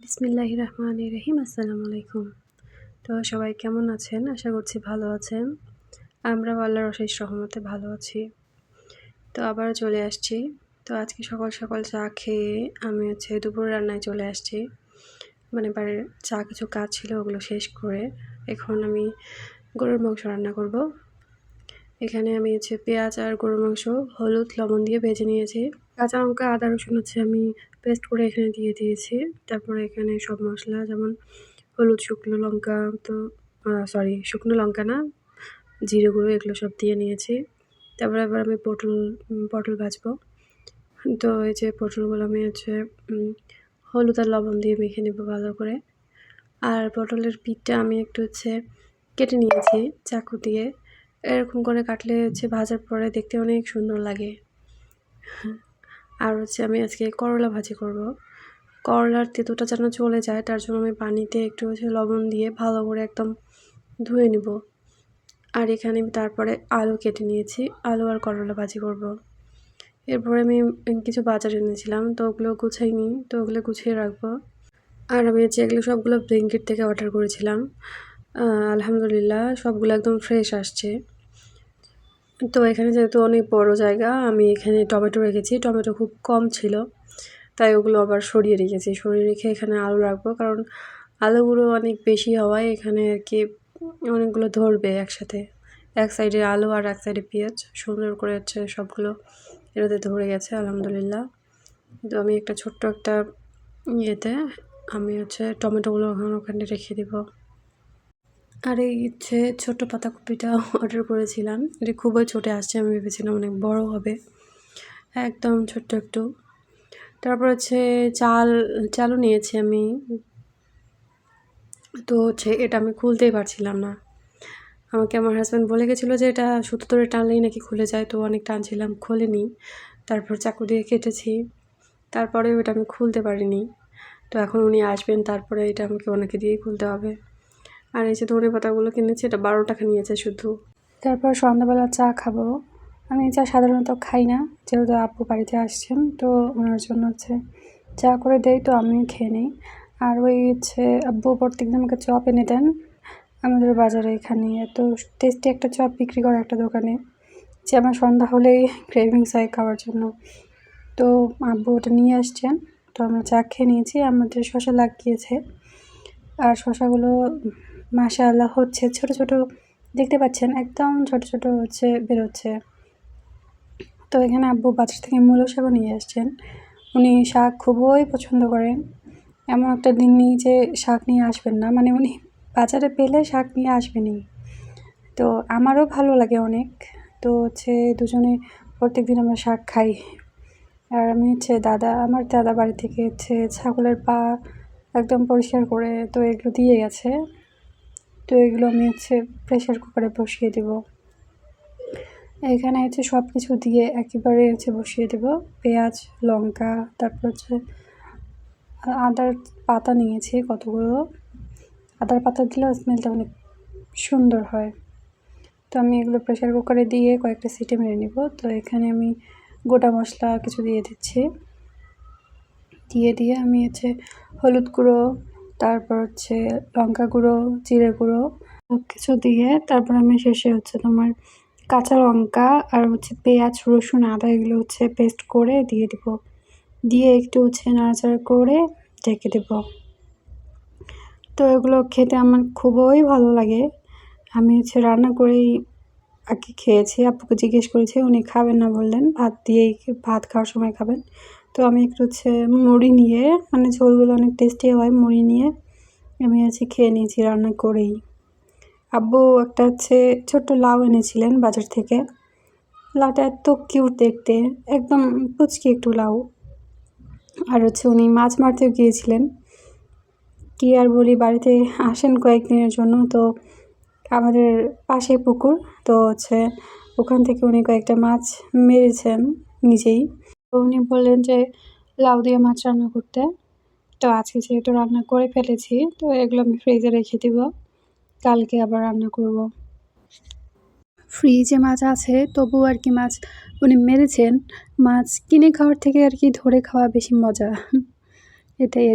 বিসমিল্লাহির রহমানির রহিম। আসসালামু আলাইকুম। তো সবাই কেমন আছেন? আশা করছি ভালো আছেন। আমরাও আল্লাহর অশেষ রহমতে ভালো আছি। তো আবারও চলে আসছি। তো আজকে সকাল সকাল চা খেয়ে আমি দুপুর রান্নায় চলে আসছি। মানে বাড়ির কিছু কাজ ছিল ওগুলো শেষ করে এখন আমি গরুর মাংস রান্না করব। এখানে আমি পেঁয়াজ আর গরুর মাংস হলুদ লবণ দিয়ে ভেজে নিয়েছি। কাঁচা লঙ্কা আদা রসুন আমি পেস্ট করে এখানে দিয়ে দিয়েছি। তারপরে এখানে সব মশলা যেমন হলুদ, শুকনো লঙ্কা, শুকনো লঙ্কা না, জিরে গুঁড়ো এগুলো সব দিয়ে নিয়েছি। তারপরে এবার আমি পটল ভাজবো। তো এই যে পটলগুলো আমি হলুদ আর লবণ দিয়ে মেখে নেব ভালো করে। আর পটলের পিঠটা আমি একটু কেটে নিয়েছি চাকু দিয়ে। এরকম করে কাটলে ভাজার পরে দেখতে অনেক সুন্দর লাগে। আর আমি আজকে করলা ভাজি করব। করলার তেঁতুটা যেন চলে যায় তার জন্য আমি পানিতে একটু লবণ দিয়ে ভালো করে একদম ধুয়ে নিব। আর এখানে আমি তারপরে আলু কেটে নিয়েছি, আলু আর করলা ভাজি করব। এরপরে আমি কিছু বাজার এনেছিলাম, তো ওগুলো গুছাইনি, তো ওগুলো গুছিয়ে রাখবো। আর আমি এগুলো সবগুলো ব্লিঙ্কিট থেকে অর্ডার করেছিলাম। আলহামদুলিল্লাহ সবগুলো একদম ফ্রেশ আসছে। তো এখানে যেহেতু অনেক বড় জায়গা, আমি এখানে টমেটো রেখেছি। টমেটো খুব কম ছিল, তাই ওগুলো আবার সরিয়ে রেখে এখানে আলু রাখবো, কারণ আলুগুলো অনেক বেশি হওয়ায় এখানে অনেকগুলো ধরবে একসাথে। এক সাইডে আলু আর এক সাইডে পেঁয়াজ সুন্দর করে সবগুলো এটাতে ধরে গেছে আলহামদুলিল্লাহ। তো আমি একটা ছোট্ট একটা ইয়েতে আমি টমেটোগুলো ওখানে রেখে দিব। আর এই ছোট্ট পাতাকপিটা অর্ডার করেছিলাম, এটা খুবই ছোটো আসছে, আমি ভেবেছিলাম অনেক বড় হবে, একদম ছোট্ট একটু। তারপর চালও নিয়েছি আমি। তো এটা আমি খুলতেই পারছিলাম না। আমাকে আমার হাজব্যান্ড বলে গেছিলো যে এটা সুতো ধরে টানলেই নাকি খুলে যায়, তো অনেক টানছিলাম, খোলেনি। তারপর চাকু দিয়ে কেটেছি, তারপরেও এটা আমি খুলতে পারিনি। তো এখন উনি আসবেন, তারপরে এটা আমাকে ওনাকে দিয়েই খুলতে হবে। আর এই ধনে পাতাগুলো কিনেছি, এটা 12 টাকা নিয়েছে শুধু। তারপর সন্ধ্যাবেলা চা খাবো। আমি চা সাধারণত খাই না, যেহেতু আপু বাড়িতে আসছেন, তো ওনার জন্য চা করে দেই, তো আমিও খেয়ে নিই। আর ওই আব্বু প্রত্যেকদিন আমাকে চপ এনে দেন আমাদের বাজারে। এখানে এত টেস্টি একটা চপ বিক্রি করে একটা দোকানে, যে আমার সন্ধ্যা হলেই ক্রেভিংস হয় খাওয়ার জন্য। তো আব্বু ওটা নিয়ে আসছেন, তো আমরা চা খেয়ে নিয়েছি। আমাদের শসা লাগিয়েছে, আর শসাগুলো মাশাআল্লাহ হচ্ছে, ছোট ছোট দেখতে পাচ্ছেন, একদম ছোট ছোট বেরোচ্ছে। তো এখানে আব্বু বাজার থেকে মূলো শাকও নিয়ে আসছেন। উনি শাক খুবই পছন্দ করেন, এমন একটা দিন নেই যে শাক নিয়ে আসবেন না, মানে উনি বাজারে পেলে শাক নিয়ে আসবেনই। তো আমারও ভালো লাগে অনেক। তো দুজনে প্রত্যেক দিন আমরা শাক খাই। আর আমি আমার দাদা বাড়ি থেকে ছাগলের পা একদম পরিষ্কার করে তো এগুলো দিয়ে গেছে। তো এগুলো আমি প্রেশার কুকারে বসিয়ে দেব। এখানে সব কিছু দিয়ে একেবারে বসিয়ে দেব। পেঁয়াজ, লঙ্কা, তারপর আদার পাতা নিয়েছি কতগুলো। আদার পাতা দিলেও স্মেলটা অনেক সুন্দর হয়। তো আমি এগুলো প্রেশার কুকারে দিয়ে কয়েকটা সিটি মেরে নেব। তো এখানে আমি গোটা মশলা কিছু দিয়ে দিচ্ছি। দিয়ে আমি হলুদ গুঁড়ো, তারপর লঙ্কা গুঁড়ো, জিরে গুঁড়ো সব কিছু দিয়ে, তারপর আমি শেষে তোমার কাঁচা লঙ্কা আর পেঁয়াজ, রসুন, আদা এগুলো পেস্ট করে দিয়ে দিব। দিয়ে একটু নাড়াচাড়া করে ঢেকে দেব। তো এগুলো খেতে আমার খুবই ভালো লাগে। আমি রান্না করেই আগে খেয়েছি, আপুকে জিজ্ঞেস করেছি, উনি খাবেন না বললেন, ভাত খাওয়ার সময় খাবেন। তো আমি একটু মুড়ি নিয়ে, মানে ঝোলগুলো অনেক টেস্টি হয়, মুড়ি নিয়ে আমি খেয়ে নিয়েছি রান্না করেই। আব্বু একটা ছোট্ট লাউ এনেছিলেন বাজার থেকে। লাউটা এত কিউট দেখতে, একদম পুচকি একটু লাউ। আর উনি মাছ মারতেও গিয়েছিলেন। কি আর বলি, বাড়িতে আসেন কয়েকদিনের জন্য, তো আমাদের পাশে পুকুর, তো ওখান থেকে উনি কয়েকটা মাছ মেরেছেন নিজেই। তো উনি বললেন যে লাউ দিয়ে মাছ রান্না করতে। তো আজকে যেহেতু রান্না করে ফেলেছি, তো এগুলো আমি ফ্রিজে রেখে দিব, কালকে আবার রান্না করব। ফ্রিজে মাছ আছে, তবু মাছ উনি মেরেছেন। মাছ কিনে খাওয়ার থেকে ধরে খাওয়া বেশি মজা, এটাই